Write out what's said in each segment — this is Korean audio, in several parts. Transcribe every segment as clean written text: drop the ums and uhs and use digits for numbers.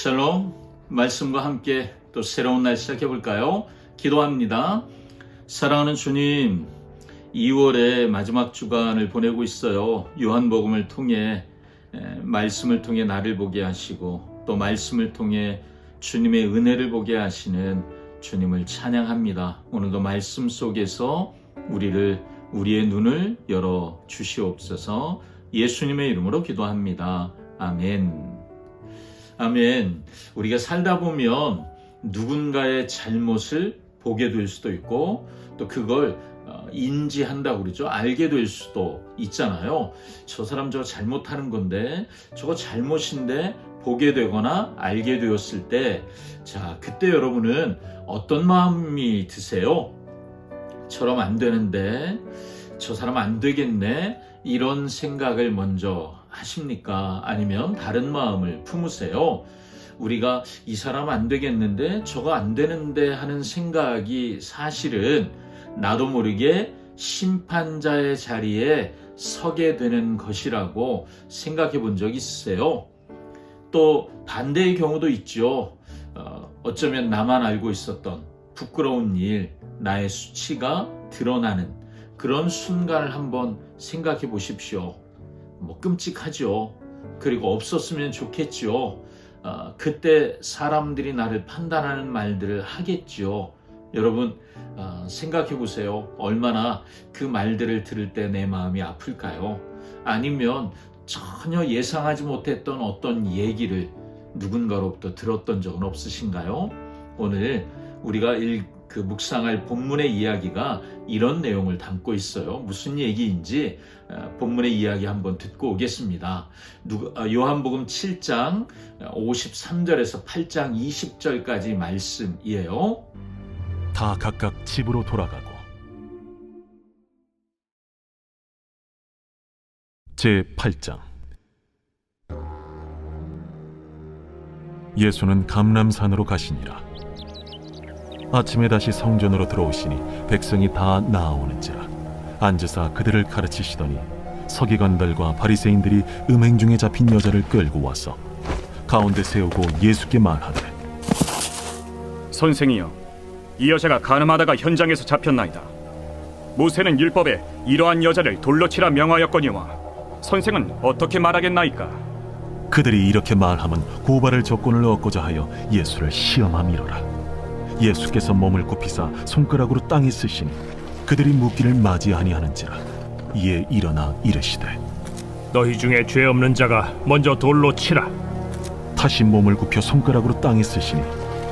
샬롬, 말씀과 함께 또 새로운 날 시작해 볼까요? 기도합니다. 사랑하는 주님, 2월의 마지막 주간을 보내고 있어요. 요한복음을 통해 말씀을 통해 나를 보게 하시고 또 말씀을 통해 주님의 은혜를 보게 하시는 주님을 찬양합니다. 오늘도 말씀 속에서 우리의 눈을 열어 주시옵소서. 예수님의 이름으로 기도합니다. 아멘. 아멘. 우리가 살다 보면 누군가의 잘못을 보게 될 수도 있고 또 그걸 인지한다고 그러죠. 알게 될 수도 있잖아요. 저 사람 저거 잘못하는 건데 저거 잘못인데 보게 되거나 알게 되었을 때, 자, 그때 여러분은 어떤 마음이 드세요? 저러면 안 되는데, 저 사람 안 되겠네, 이런 생각을 먼저 하십니까? 아니면 다른 마음을 품으세요? 우리가 이 사람 안 되겠는데, 저거 안 되는데 하는 생각이 사실은 나도 모르게 심판자의 자리에 서게 되는 것이라고 생각해 본 적 있으세요? 또 반대의 경우도 있죠. 어쩌면 나만 알고 있었던 부끄러운 일, 나의 수치가 드러나는 그런 순간을 한번 생각해 보십시오. 끔찍하죠. 그리고 없었으면 좋겠죠. 그때 사람들이 나를 판단하는 말들을 하겠죠. 여러분, 생각해 보세요. 얼마나 그 말들을 들을 때 내 마음이 아플까요? 아니면 전혀 예상하지 못했던 어떤 얘기를 누군가로부터 들었던 적은 없으신가요? 오늘 우리가 묵상할 본문의 이야기가 이런 내용을 담고 있어요. 무슨 얘기인지 본문의 이야기 한번 듣고 오겠습니다. 요한복음 7장 53절에서 8장 20절까지 말씀이에요. 다 각각 집으로 돌아가고 제8장. 예수는 감람산으로 가시니라. 아침에 다시 성전으로 들어오시니 백성이 다 나아오는지라. 앉으사 그들을 가르치시더니 서기관들과 바리새인들이 음행 중에 잡힌 여자를 끌고 와서 가운데 세우고 예수께 말하되, 선생이여, 이 여자가 간음하다가 현장에서 잡혔나이다. 모세는 율법에 이러한 여자를 돌로 치라 명하였거니와 선생은 어떻게 말하겠나이까? 그들이 이렇게 말하면 고발할 조건을 얻고자 하여 예수를 시험함이로라. 예수께서 몸을 굽히사 손가락으로 땅에 쓰시니 그들이 묻기를 맞이아니하는지라. 이에 일어나 이르시되, 너희 중에 죄 없는 자가 먼저 돌로 치라. 다시 몸을 굽혀 손가락으로 땅에 쓰시니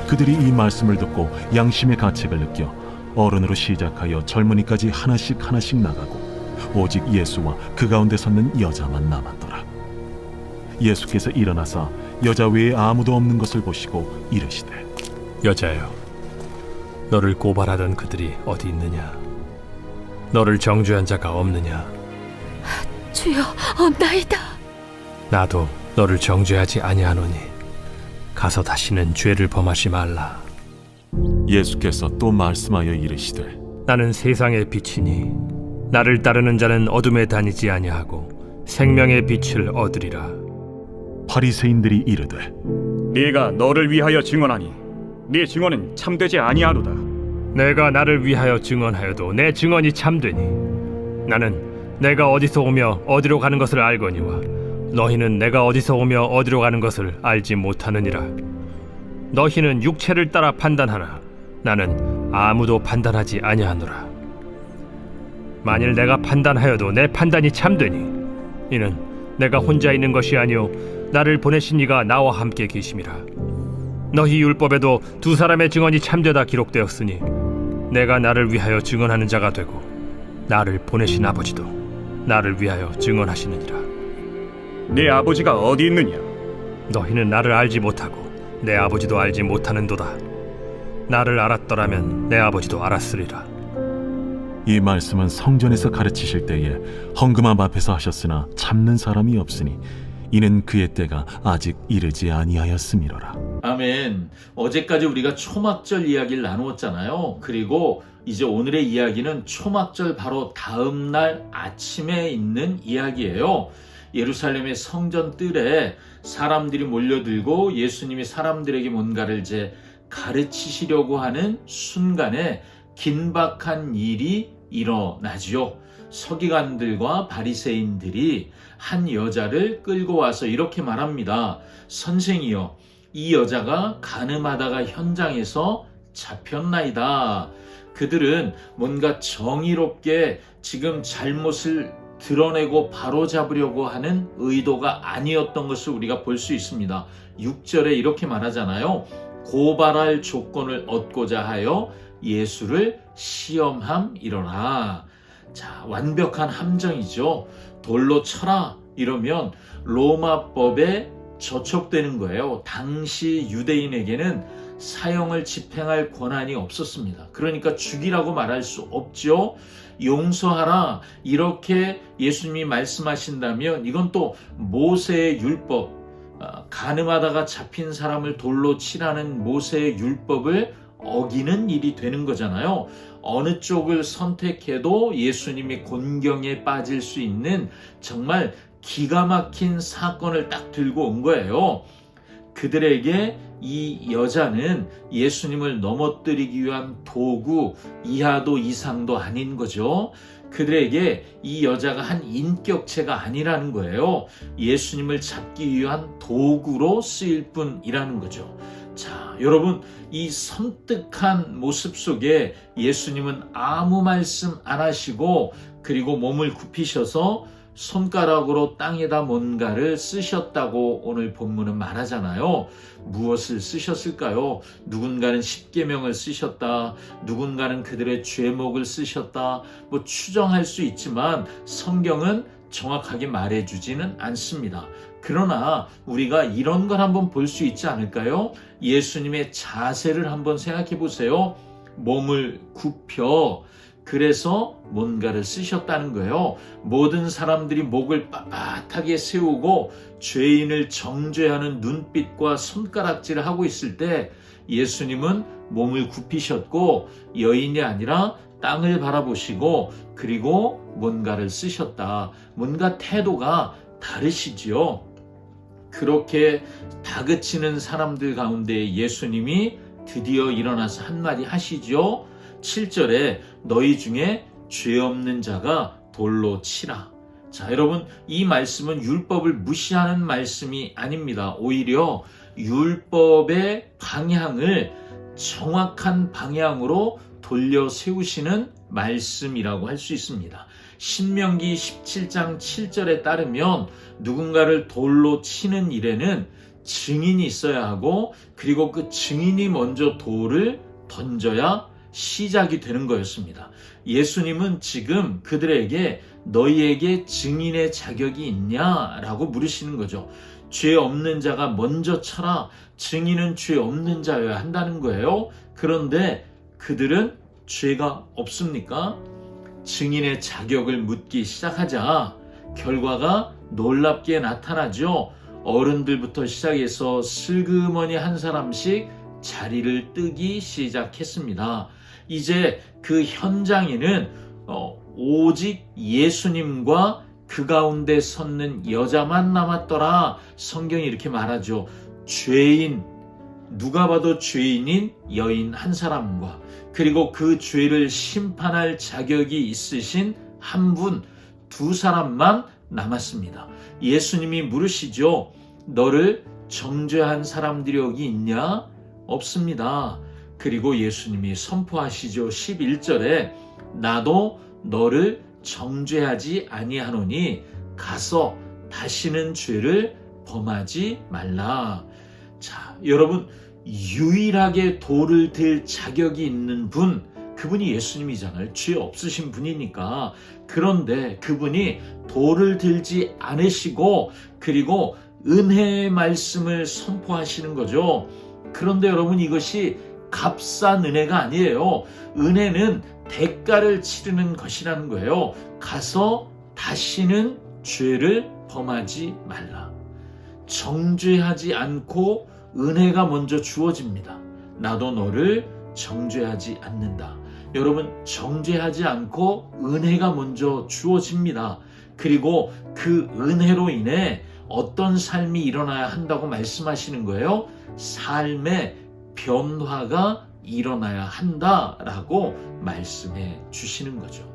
그들이 이 말씀을 듣고 양심의 가책을 느껴 어른으로 시작하여 젊은이까지 하나씩 나가고 오직 예수와 그 가운데 섰는 여자만 남았더라. 예수께서 일어나사 여자 외에 아무도 없는 것을 보시고 이르시되, 여자여, 너를 고발하던 그들이 어디 있느냐? 너를 정죄한 자가 없느냐? 주여, 없나이다. 나도 너를 정죄하지 아니하노니 가서 다시는 죄를 범하지 말라. 예수께서 또 말씀하여 이르시되, 나는 세상의 빛이니 나를 따르는 자는 어둠에 다니지 아니하고 생명의 빛을 얻으리라. 바리새인들이 이르되, 네가 너를 위하여 증언하니 네 증언은 참되지 아니하로다. 내가 나를 위하여 증언하여도 내 증언이 참되니 나는 내가 어디서 오며 어디로 가는 것을 알거니와 너희는 내가 어디서 오며 어디로 가는 것을 알지 못하느니라. 너희는 육체를 따라 판단하나 나는 아무도 판단하지 아니하노라. 만일 내가 판단하여도 내 판단이 참되니 이는 내가 혼자 있는 것이 아니오 나를 보내신 이가 나와 함께 계심이라. 너희 율법에도 두 사람의 증언이 참되다 기록되었으니 내가 나를 위하여 증언하는 자가 되고 나를 보내신 아버지도 나를 위하여 증언하시느니라. 네 아버지가 어디 있느냐? 너희는 나를 알지 못하고 내 아버지도 알지 못하는도다. 나를 알았더라면 내 아버지도 알았으리라. 이 말씀은 성전에서 가르치실 때에 헌금함 앞에서 하셨으나 참는 사람이 없으니 이는 그의 때가 아직 이르지 아니하였음이로라. 아멘. 어제까지 우리가 초막절 이야기를 나누었잖아요. 그리고 이제 오늘의 이야기는 초막절 바로 다음 날 아침에 있는 이야기예요. 예루살렘의 성전 뜰에 사람들이 몰려들고 예수님이 사람들에게 뭔가를 이제 가르치시려고 하는 순간에 긴박한 일이 일어나지요. 서기관들과 바리새인들이 한 여자를 끌고 와서 이렇게 말합니다. 선생이여, 이 여자가 간음하다가 현장에서 잡혔나이다. 그들은 뭔가 정의롭게 지금 잘못을 드러내고 바로잡으려고 하는 의도가 아니었던 것을 우리가 볼 수 있습니다. 6절에 이렇게 말하잖아요. 고발할 조건을 얻고자 하여 예수를 시험함이러라. 자, 완벽한 함정이죠. 돌로 쳐라 이러면 로마법에 저촉되는 거예요. 당시 유대인에게는 사형을 집행할 권한이 없었습니다. 그러니까 죽이라고 말할 수 없죠. 용서하라 이렇게 예수님이 말씀하신다면 이건 또 모세의 율법, 간음하다가 잡힌 사람을 돌로 치라는 모세의 율법을 어기는 일이 되는 거잖아요. 어느 쪽을 선택해도 예수님이 곤경에 빠질 수 있는 정말 기가 막힌 사건을 딱 들고 온 거예요. 그들에게 이 여자는 예수님을 넘어뜨리기 위한 도구 이하도 이상도 아닌 거죠. 그들에게 이 여자가 한 인격체가 아니라는 거예요. 예수님을 잡기 위한 도구로 쓰일 뿐이라는 거죠. 자, 여러분, 이 섬뜩한 모습 속에 예수님은 아무 말씀 안 하시고 그리고 몸을 굽히셔서 손가락으로 땅에다 뭔가를 쓰셨다고 오늘 본문은 말하잖아요. 무엇을 쓰셨을까요? 누군가는 십계명을 쓰셨다. 누군가는 그들의 죄목을 쓰셨다. 뭐 추정할 수 있지만 성경은 정확하게 말해주지는 않습니다. 그러나 우리가 이런 걸 한번 볼 수 있지 않을까요? 예수님의 자세를 한번 생각해 보세요. 몸을 굽혀 그래서 뭔가를 쓰셨다는 거예요. 모든 사람들이 목을 빳빳하게 세우고 죄인을 정죄하는 눈빛과 손가락질을 하고 있을 때 예수님은 몸을 굽히셨고 여인이 아니라 땅을 바라보시고 그리고 뭔가를 쓰셨다. 뭔가 태도가 다르시지요. 그렇게 다그치는 사람들 가운데 예수님이 드디어 일어나서 한마디 하시죠. 7절에 너희 중에 죄 없는 자가 돌로 치라. 자, 여러분, 이 말씀은 율법을 무시하는 말씀이 아닙니다. 오히려 율법의 방향을 정확한 방향으로 돌려 세우시는 말씀이라고 할 수 있습니다. 신명기 17장 7절에 따르면 누군가를 돌로 치는 일에는 증인이 있어야 하고 그리고 그 증인이 먼저 돌을 던져야 시작이 되는 거였습니다. 예수님은 지금 그들에게 너희에게 증인의 자격이 있냐라고 물으시는 거죠. 죄 없는 자가 먼저 쳐라. 증인은 죄 없는 자여야 한다는 거예요. 그런데 그들은 죄가 없습니까? 증인의 자격을 묻기 시작하자 결과가 놀랍게 나타나죠. 어른들부터 시작해서 슬그머니 한 사람씩 자리를 뜨기 시작했습니다. 이제 그 현장에는 오직 예수님과 그 가운데 섰는 여자만 남았더라. 성경이 이렇게 말하죠. 죄인, 누가 봐도 죄인인 여인 한 사람과 그리고 그 죄를 심판할 자격이 있으신 한 분, 두 사람만 남았습니다. 예수님이 물으시죠. 너를 정죄한 사람들이 여기 있냐? 없습니다. 그리고 예수님이 선포하시죠. 11절에 나도 너를 정죄하지 아니하노니 가서 다시는 죄를 범하지 말라. 자, 여러분, 유일하게 돌을 들 자격이 있는 분, 그분이 예수님이잖아요. 죄 없으신 분이니까. 그런데 그분이 돌을 들지 않으시고 그리고 은혜의 말씀을 선포하시는 거죠. 그런데 여러분, 이것이 값싼 은혜가 아니에요. 은혜는 대가를 치르는 것이라는 거예요. 가서 다시는 죄를 범하지 말라. 정죄하지 않고 은혜가 먼저 주어집니다. 나도 너를 정죄하지 않는다. 여러분, 정죄하지 않고 은혜가 먼저 주어집니다. 그리고 그 은혜로 인해 어떤 삶이 일어나야 한다고 말씀하시는 거예요? 삶의 변화가 일어나야 한다라고 말씀해 주시는 거죠.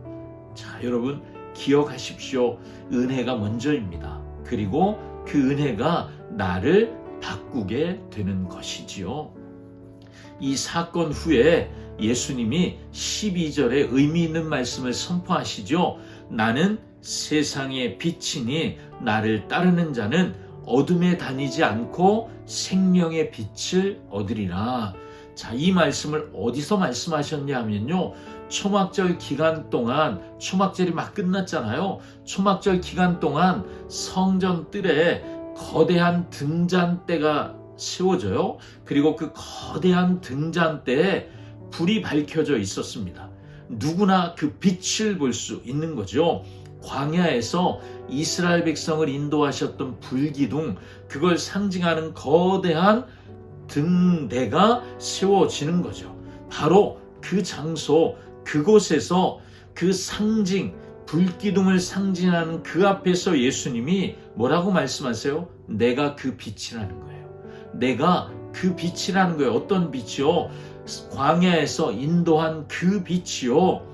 자, 여러분 기억하십시오. 은혜가 먼저입니다. 그리고 그 은혜가 나를 바꾸게 되는 것이지요. 이 사건 후에 예수님이 12절에 의미 있는 말씀을 선포하시죠. 나는 세상의 빛이니 나를 따르는 자는 어둠에 다니지 않고 생명의 빛을 얻으리라. 자, 이 말씀을 어디서 말씀하셨냐 하면요. 초막절 기간 동안, 초막절이 막 끝났잖아요. 초막절 기간 동안 성전 뜰에 거대한 등잔대가 세워져요. 그리고 그 거대한 등잔대에 불이 밝혀져 있었습니다. 누구나 그 빛을 볼 수 있는 거죠. 광야에서 이스라엘 백성을 인도하셨던 불기둥, 그걸 상징하는 거대한 등대가 세워지는 거죠. 바로 그 장소, 그곳에서 그 상징, 불기둥을 상징하는 그 앞에서 예수님이 뭐라고 말씀하세요? 내가 그 빛이라는 거예요. 내가 그 빛이라는 거예요. 어떤 빛이요? 광야에서 인도한 그 빛이요.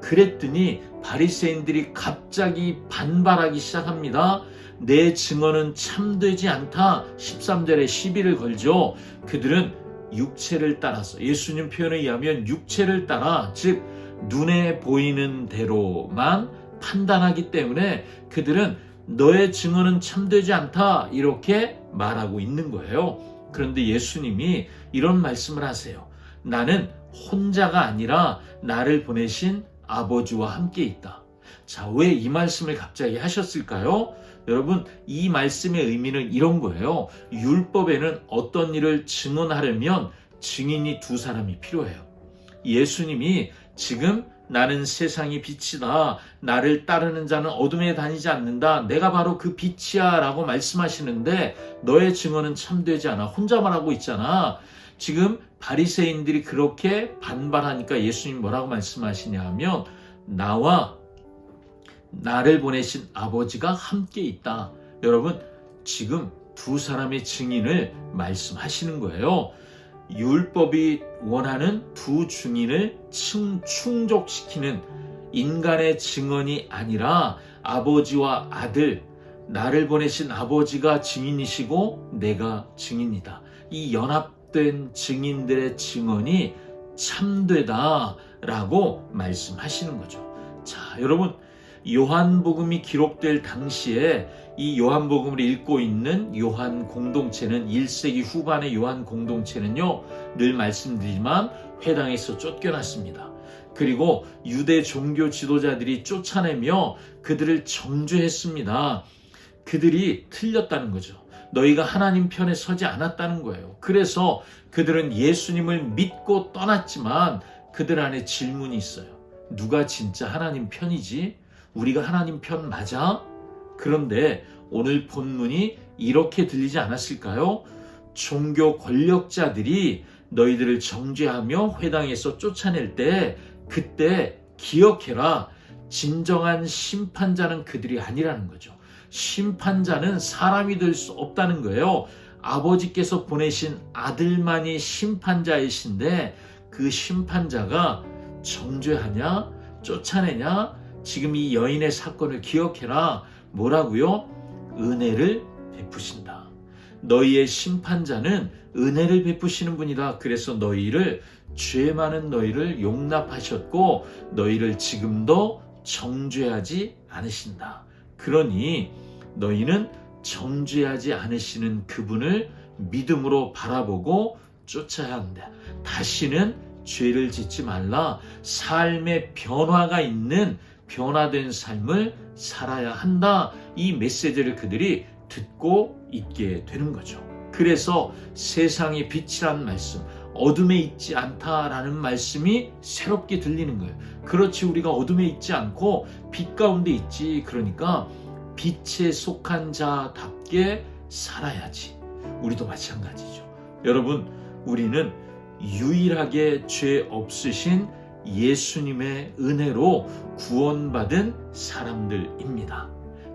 그랬더니 바리새인들이 갑자기 반발하기 시작합니다. 내 증언은 참되지 않다. 13절에 시비를 걸죠. 그들은 육체를 따라서, 예수님 표현에 의하면 육체를 따라, 즉 눈에 보이는 대로만 판단하기 때문에 그들은 너의 증언은 참되지 않다 이렇게 말하고 있는 거예요. 그런데 예수님이 이런 말씀을 하세요. 나는 혼자가 아니라 나를 보내신 아버지와 함께 있다. 자, 왜 이 말씀을 갑자기 하셨을까요? 여러분, 이 말씀의 의미는 이런 거예요. 율법에는 어떤 일을 증언하려면 증인이 두 사람이 필요해요. 예수님이 지금 나는 세상의 빛이다. 나를 따르는 자는 어둠에 다니지 않는다. 내가 바로 그 빛이야 라고 말씀하시는데 너의 증언은 참되지 않아. 혼자 말하고 있잖아. 지금 바리새인들이 그렇게 반발하니까 예수님 뭐라고 말씀하시냐 하면 나와 나를 보내신 아버지가 함께 있다. 여러분, 지금 두 사람의 증인을 말씀하시는 거예요. 율법이 원하는 두 증인을 충족시키는 인간의 증언이 아니라 아버지와 아들, 나를 보내신 아버지가 증인이시고 내가 증인이다. 이 연합된 증인들의 증언이 참되다라고 말씀하시는 거죠. 자, 여러분, 요한복음이 기록될 당시에 이 요한복음을 읽고 있는 요한 공동체는 1세기 후반의 요한 공동체는요, 늘 말씀드리지만 회당에서 쫓겨났습니다. 그리고 유대 종교 지도자들이 쫓아내며 그들을 정죄했습니다. 그들이 틀렸다는 거죠. 너희가 하나님 편에 서지 않았다는 거예요. 그래서 그들은 예수님을 믿고 떠났지만 그들 안에 질문이 있어요. 누가 진짜 하나님 편이지? 우리가 하나님 편 맞아? 그런데 오늘 본문이 이렇게 들리지 않았을까요? 종교 권력자들이 너희들을 정죄하며 회당에서 쫓아낼 때 그때 기억해라. 진정한 심판자는 그들이 아니라는 거죠. 심판자는 사람이 될 수 없다는 거예요. 아버지께서 보내신 아들만이 심판자이신데 그 심판자가 정죄하냐? 쫓아내냐? 지금 이 여인의 사건을 기억해라. 뭐라고요? 은혜를 베푸신다. 너희의 심판자는 은혜를 베푸시는 분이다. 그래서 너희를, 죄 많은 너희를 용납하셨고 너희를 지금도 정죄하지 않으신다. 그러니 너희는 정죄하지 않으시는 그분을 믿음으로 바라보고 쫓아야 한다. 다시는 죄를 짓지 말라. 삶의 변화가 있는 변화된 삶을 살아야 한다. 이 메시지를 그들이 듣고 있게 되는 거죠. 그래서 세상의 빛이라는 말씀, 어둠에 있지 않다라는 말씀이 새롭게 들리는 거예요. 그렇지, 우리가 어둠에 있지 않고 빛 가운데 있지. 그러니까 빛에 속한 자답게 살아야지. 우리도 마찬가지죠. 여러분, 우리는 유일하게 죄 없으신 예수님의 은혜로 구원받은 사람들입니다.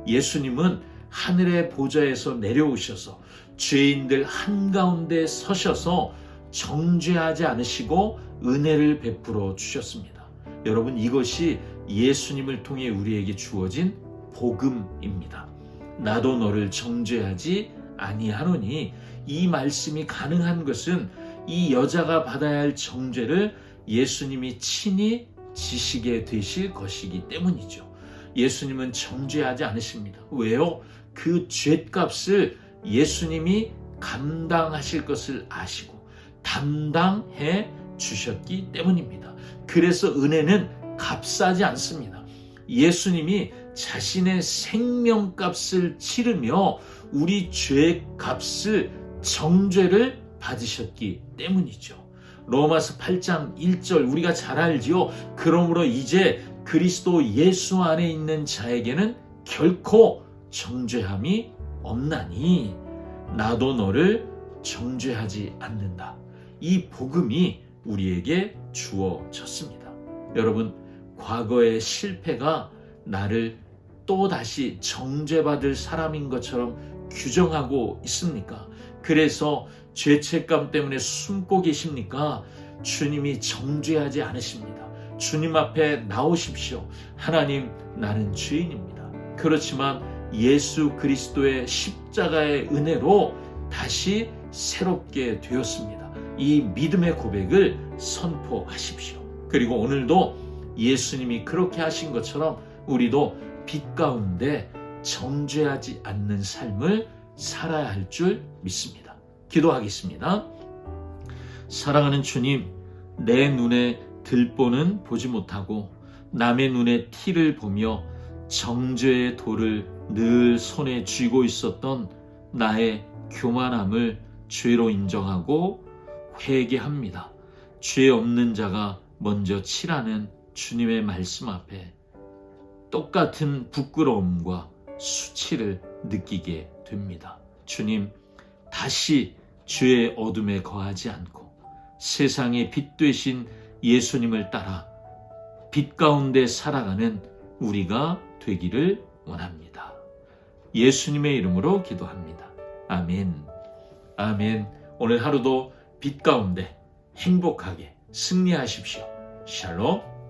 예수님은 하늘의 보좌에서 내려오셔서 죄인들 한가운데 서셔서 정죄하지 않으시고 은혜를 베풀어 주셨습니다. 여러분, 이것이 예수님을 통해 우리에게 주어진 복음입니다. 나도 너를 정죄하지 아니하노니, 이 말씀이 가능한 것은 이 여자가 받아야 할 정죄를 예수님이 친히 지시게 되실 것이기 때문이죠. 예수님은 정죄하지 않으십니다. 왜요? 그 죄값을 예수님이 감당하실 것을 아시고 담당해 주셨기 때문입니다. 그래서 은혜는 값싸지 않습니다. 예수님이 자신의 생명값을 치르며 우리 죄값을, 정죄를 받으셨기 때문이죠. 로마서 8장 1절 우리가 잘 알지요. 그러므로 이제 그리스도 예수 안에 있는 자에게는 결코 정죄함이 없나니 나도 너를 정죄하지 않는다. 이 복음이 우리에게 주어졌습니다. 여러분, 과거의 실패가 나를 또다시 정죄받을 사람인 것처럼 규정하고 있습니까? 그래서 죄책감 때문에 숨고 계십니까? 주님이 정죄하지 않으십니다. 주님 앞에 나오십시오. 하나님, 나는 죄인입니다. 그렇지만 예수 그리스도의 십자가의 은혜로 다시 새롭게 되었습니다. 이 믿음의 고백을 선포하십시오. 그리고 오늘도 예수님이 그렇게 하신 것처럼 우리도 빛 가운데 정죄하지 않는 삶을 살아야 할 줄 믿습니다. 기도하겠습니다. 사랑하는 주님, 내 눈에 들보는 보지 못하고 남의 눈에 티를 보며 정죄의 돌을 늘 손에 쥐고 있었던 나의 교만함을 죄로 인정하고 회개합니다. 죄 없는 자가 먼저 치라는 주님의 말씀 앞에 똑같은 부끄러움과 수치를 느끼게 됩니다. 주님, 다시 죄의 어둠에 거하지 않고 세상의 빛 되신 예수님을 따라 빛 가운데 살아가는 우리가 되기를 원합니다. 예수님의 이름으로 기도합니다. 아멘. 아멘. 오늘 하루도 빛 가운데 행복하게 승리하십시오. 샬롬.